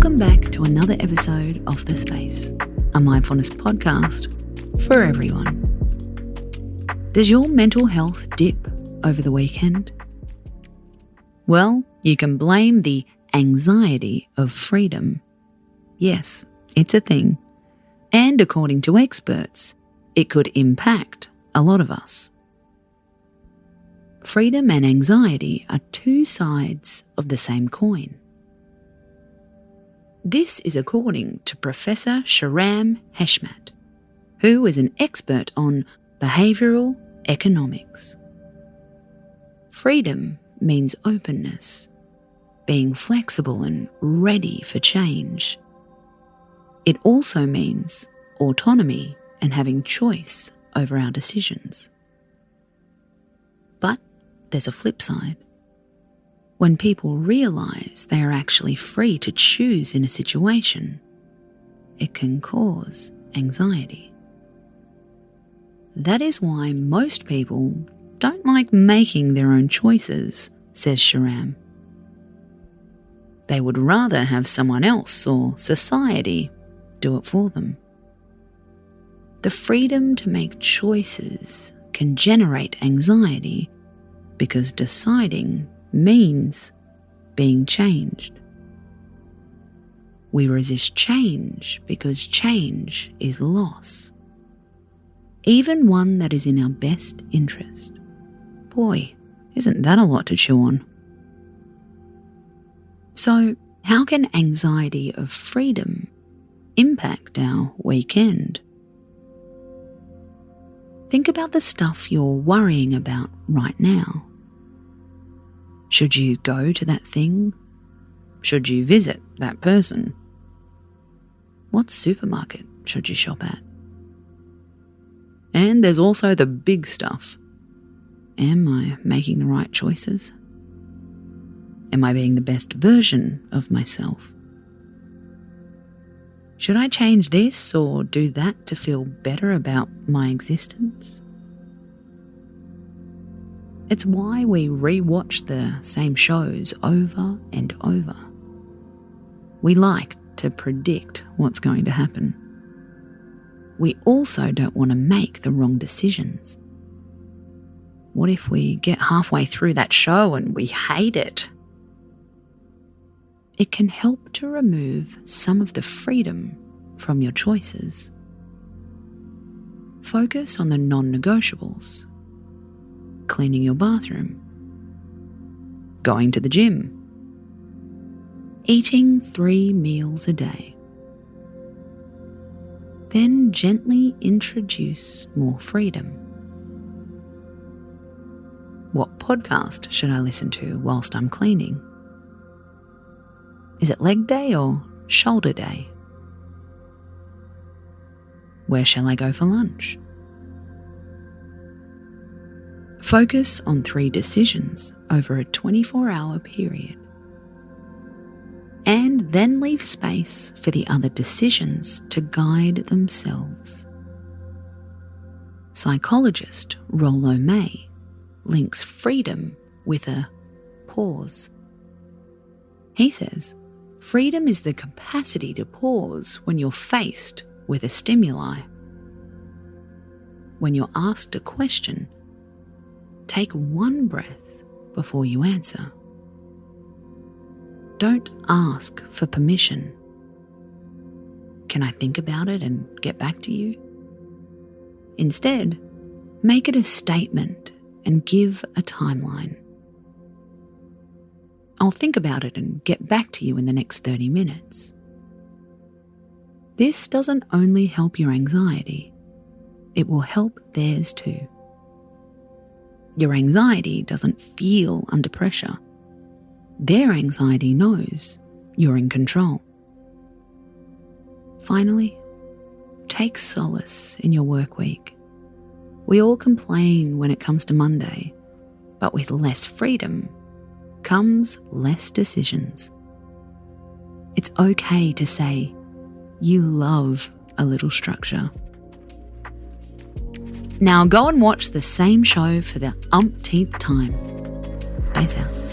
Welcome back to another episode of The Space, a mindfulness podcast for everyone. Does your mental health dip over the weekend? Well, you can blame the anxiety of freedom. Yes, it's a thing. And according to experts, it could impact a lot of us. Freedom and anxiety are two sides of the same coin. This is according to Professor Shahram Heshmat, who is an expert on behavioural economics. Freedom means openness, being flexible and ready for change. It also means autonomy and having choice over our decisions. But there's a flip side. When people realise they are actually free to choose in a situation, it can cause anxiety. That is why most people don't like making their own choices, says Shahram. They would rather have someone else or society do it for them. The freedom to make choices can generate anxiety because deciding means being changed. We resist change because change is loss, even one that is in our best interest. Boy, isn't that a lot to chew on? So, how can anxiety of freedom impact our weekend? Think about the stuff you're worrying about right now. Should you go to that thing? Should you visit that person? What supermarket should you shop at? And there's also the big stuff. Am I making the right choices? Am I being the best version of myself? Should I change this or do that to feel better about my existence? It's why we re-watch the same shows over and over. We like to predict what's going to happen. We also don't want to make the wrong decisions. What if we get halfway through that show and we hate it? It can help to remove some of the freedom from your choices. Focus on the non-negotiables. Cleaning your bathroom, going to the gym, eating 3 meals a day. Then gently introduce more freedom. What podcast should I listen to whilst I'm cleaning? Is it leg day or shoulder day? Where shall I go for lunch? Focus on 3 decisions over a 24-hour period. And then leave space for the other decisions to guide themselves. Psychologist Rollo May links freedom with a pause. He says, freedom is the capacity to pause when you're faced with a stimuli. When you're asked a question, take 1 breath before you answer. Don't ask for permission. Can I think about it and get back to you? Instead, make it a statement and give a timeline. I'll think about it and get back to you in the next 30 minutes. This doesn't only help your anxiety, it will help theirs too. Your anxiety doesn't feel under pressure. Their anxiety knows you're in control. Finally, take solace in your work week. We all complain when it comes to Monday, but with less freedom comes less decisions. It's okay to say you love a little structure. Now go and watch the same show for the umpteenth time. Space out.